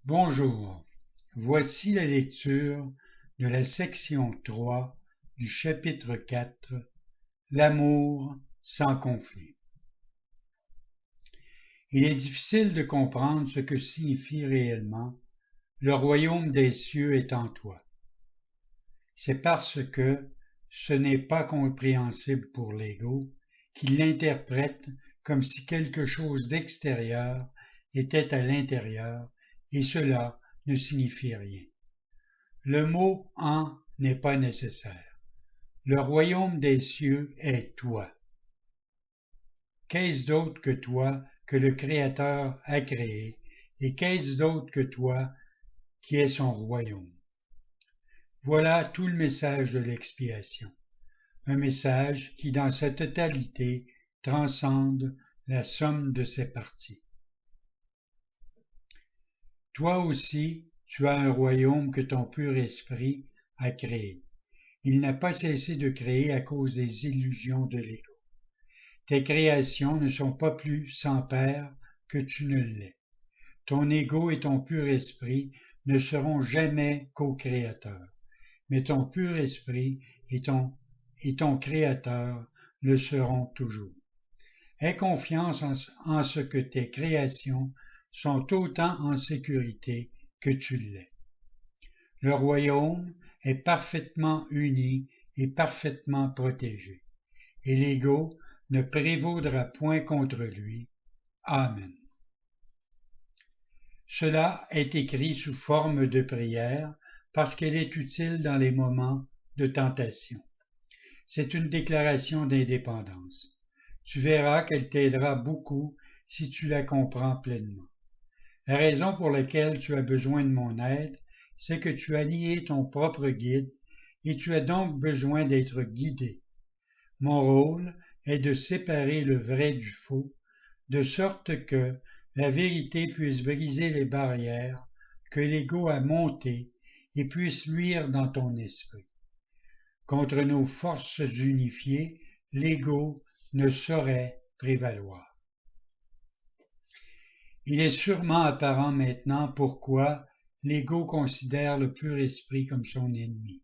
Bonjour, voici la lecture de la section 3 du chapitre 4, L'amour sans conflit. Il est difficile de comprendre ce que signifie réellement « le royaume des cieux est en toi ». C'est parce que ce n'est pas compréhensible pour l'ego qu'il l'interprète comme si quelque chose d'extérieur était à l'intérieur, et cela ne signifie rien. Le mot « en » n'est pas nécessaire. Le royaume des cieux est toi. Qu'est-ce d'autre que toi que le Créateur a créé, et qu'est-ce d'autre que toi qui est son royaume? Voilà tout le message de l'expiation. Un message qui, dans sa totalité, transcende la somme de ses parties. Toi aussi, tu as un royaume que ton pur esprit a créé. Il n'a pas cessé de créer à cause des illusions de l'ego. Tes créations ne sont pas plus sans père que tu ne l'es. Ton ego et ton pur esprit ne seront jamais co-créateurs, mais ton pur esprit et ton créateur le seront toujours. Aie confiance en ce que tes créations sont autant en sécurité que tu l'es. Le royaume est parfaitement uni et parfaitement protégé, et l'ego ne prévaudra point contre lui. Amen. Cela est écrit sous forme de prière parce qu'elle est utile dans les moments de tentation. C'est une déclaration d'indépendance. Tu verras qu'elle t'aidera beaucoup si tu la comprends pleinement. La raison pour laquelle tu as besoin de mon aide, c'est que tu as nié ton propre guide et tu as donc besoin d'être guidé. Mon rôle est de séparer le vrai du faux, de sorte que la vérité puisse briser les barrières que l'ego a montées et puisse luire dans ton esprit. Contre nos forces unifiées, l'ego ne saurait prévaloir. Il est sûrement apparent maintenant pourquoi l'ego considère le pur esprit comme son ennemi.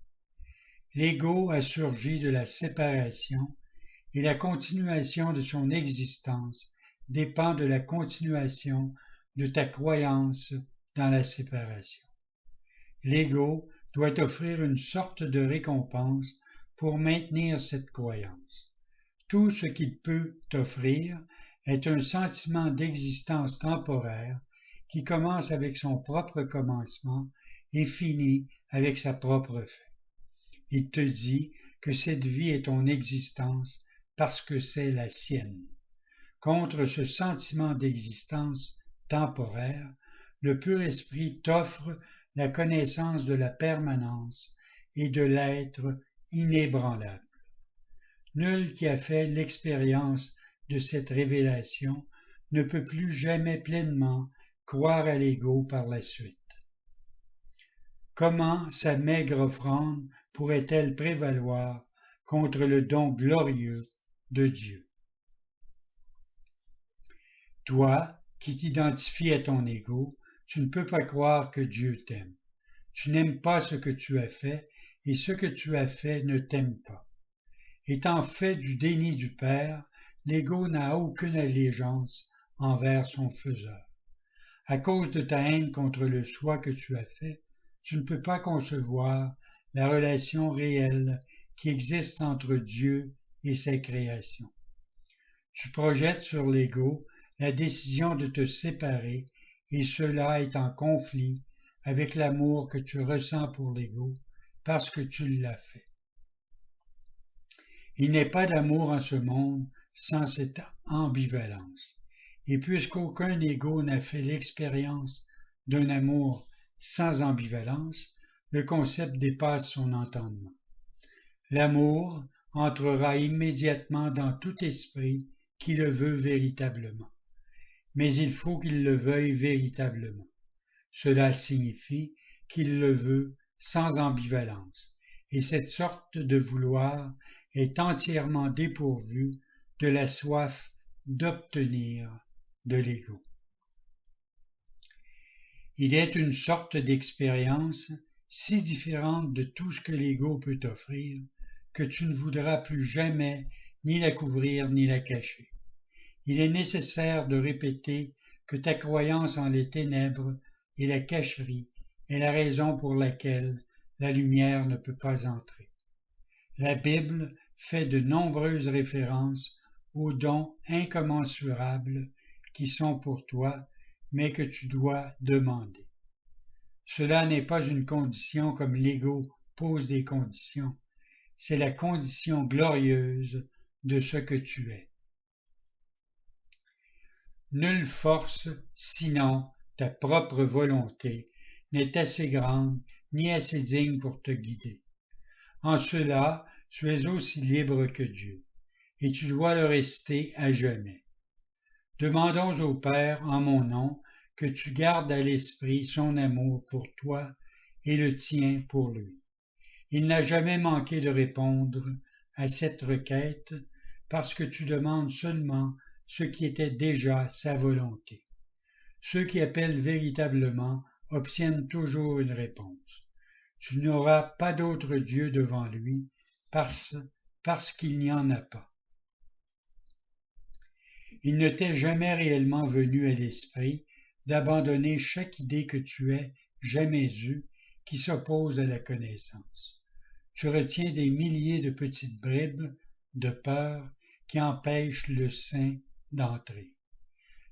L'ego a surgi de la séparation et la continuation de son existence dépend de la continuation de ta croyance dans la séparation. L'ego doit offrir une sorte de récompense pour maintenir cette croyance. Tout ce qu'il peut t'offrir est un sentiment d'existence temporaire qui commence avec son propre commencement et finit avec sa propre fin. Il te dit que cette vie est ton existence parce que c'est la sienne. Contre ce sentiment d'existence temporaire, le pur esprit t'offre la connaissance de la permanence et de l'être inébranlable. Nul qui a fait l'expérience de cette révélation ne peut plus jamais pleinement croire à l'ego par la suite. Comment sa maigre offrande pourrait-elle prévaloir contre le don glorieux de Dieu? Toi, qui t'identifies à ton ego, tu ne peux pas croire que Dieu t'aime. Tu n'aimes pas ce que tu as fait et ce que tu as fait ne t'aime pas. Étant fait du déni du Père, l'ego n'a aucune allégeance envers son faiseur. À cause de ta haine contre le soi que tu as fait, tu ne peux pas concevoir la relation réelle qui existe entre Dieu et ses créations. Tu projettes sur l'ego la décision de te séparer et cela est en conflit avec l'amour que tu ressens pour l'ego parce que tu l'as fait. Il n'est pas d'amour en ce monde sans cette ambivalence. Et puisqu'aucun ego n'a fait l'expérience d'un amour sans ambivalence, le concept dépasse son entendement. L'amour entrera immédiatement dans tout esprit qui le veut véritablement. Mais il faut qu'il le veuille véritablement. Cela signifie qu'il le veut sans ambivalence. Et cette sorte de vouloir est entièrement dépourvue de la soif d'obtenir de l'ego. Il est une sorte d'expérience si différente de tout ce que l'ego peut t'offrir que tu ne voudras plus jamais ni la couvrir ni la cacher. Il est nécessaire de répéter que ta croyance en les ténèbres et la cacherie est la raison pour laquelle la lumière ne peut pas entrer. La Bible fait de nombreuses références aux dons incommensurables qui sont pour toi, mais que tu dois demander. Cela n'est pas une condition comme l'ego pose des conditions, c'est la condition glorieuse de ce que tu es. Nulle force, sinon ta propre volonté, n'est assez grande ni assez digne pour te guider. En cela, tu es aussi libre que Dieu, et tu dois le rester à jamais. Demandons au Père en mon nom que tu gardes à l'esprit son amour pour toi et le tien pour lui. Il n'a jamais manqué de répondre à cette requête parce que tu demandes seulement ce qui était déjà sa volonté. Ceux qui appellent véritablement obtiennent toujours une réponse. Tu n'auras pas d'autre Dieu devant lui parce qu'il n'y en a pas. Il ne t'est jamais réellement venu à l'esprit d'abandonner chaque idée que tu aies jamais eue qui s'oppose à la connaissance. Tu retiens des milliers de petites bribes de peur qui empêchent le saint d'entrer.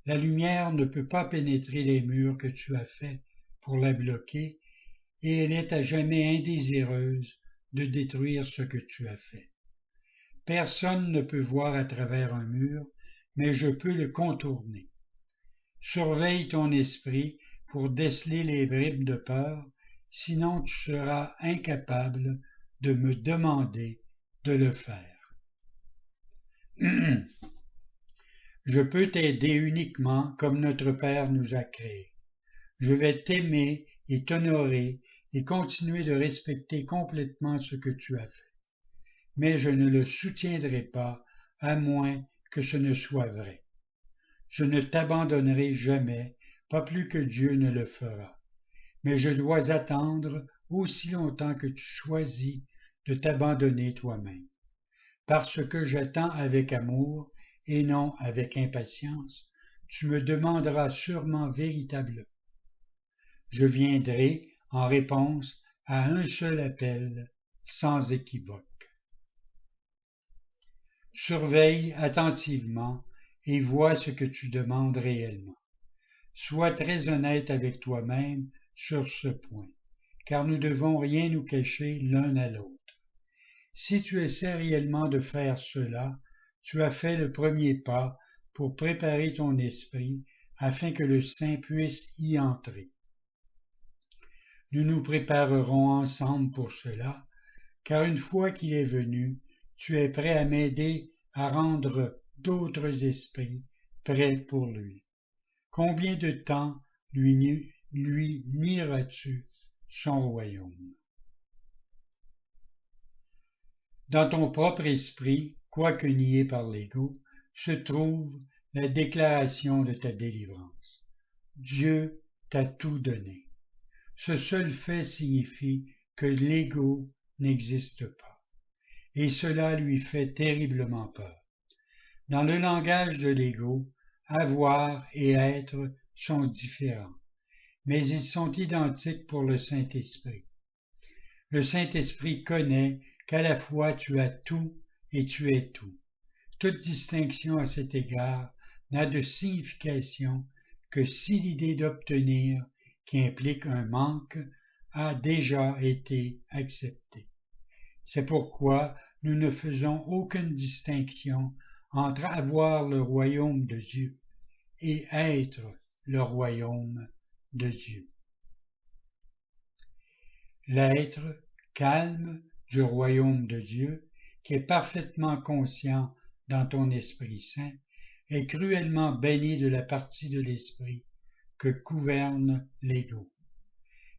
La lumière ne peut pas pénétrer les murs que tu as faits pour la bloquer et elle est à jamais indésireuse de détruire ce que tu as fait. Personne ne peut voir à travers un mur, mais je peux le contourner. Surveille ton esprit pour déceler les bribes de peur, sinon tu seras incapable de me demander de le faire. Je peux t'aider uniquement comme notre Père nous a créés. Je vais t'aimer et t'honorer et continuer de respecter complètement ce que tu as fait. Mais je ne le soutiendrai pas à moins que ce ne soit vrai. Je ne t'abandonnerai jamais, pas plus que Dieu ne le fera. Mais je dois attendre aussi longtemps que tu choisis de t'abandonner toi-même. Parce que j'attends avec amour et non avec impatience, tu me demanderas sûrement véritablement. Je viendrai en réponse à un seul appel, sans équivoque. Surveille attentivement et vois ce que tu demandes réellement. Sois très honnête avec toi-même sur ce point, car nous ne devons rien nous cacher l'un à l'autre. Si tu essaies réellement de faire cela, tu as fait le premier pas pour préparer ton esprit afin que le Saint puisse y entrer. Nous nous préparerons ensemble pour cela, car une fois qu'il est venu, tu es prêt à m'aider à rendre d'autres esprits prêts pour lui. Combien de temps lui nieras-tu son royaume? Dans ton propre esprit, quoique nié par l'ego, se trouve la déclaration de ta délivrance. Dieu t'a tout donné. Ce seul fait signifie que l'ego n'existe pas, et cela lui fait terriblement peur. Dans le langage de l'ego, avoir et être sont différents, mais ils sont identiques pour le Saint-Esprit. Le Saint-Esprit connaît qu'à la fois tu as tout et tu es tout. Toute distinction à cet égard n'a de signification que si l'idée d'obtenir, qui implique un manque, a déjà été acceptée. C'est pourquoi nous ne faisons aucune distinction entre avoir le royaume de Dieu et être le royaume de Dieu. L'être calme du royaume de Dieu, qui est parfaitement conscient dans ton Esprit Saint, est cruellement béni de la partie de l'esprit que gouverne l'ego.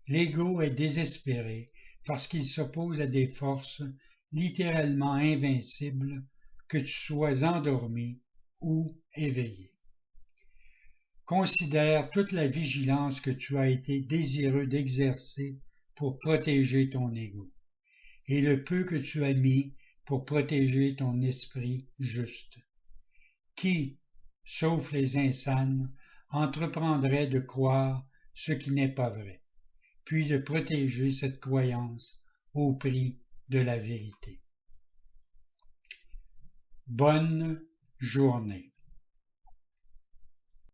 L'ego est désespéré parce qu'il s'oppose à des forces littéralement invincibles, que tu sois endormi ou éveillé. considère toute la vigilance que tu as été désireux d'exercer pour protéger ton ego, et le peu que tu as mis pour protéger ton esprit juste. Qui, sauf les insanes, entreprendrait de croire ce qui n'est pas vrai, puis de protéger cette croyance au prix de la vérité? Bonne journée.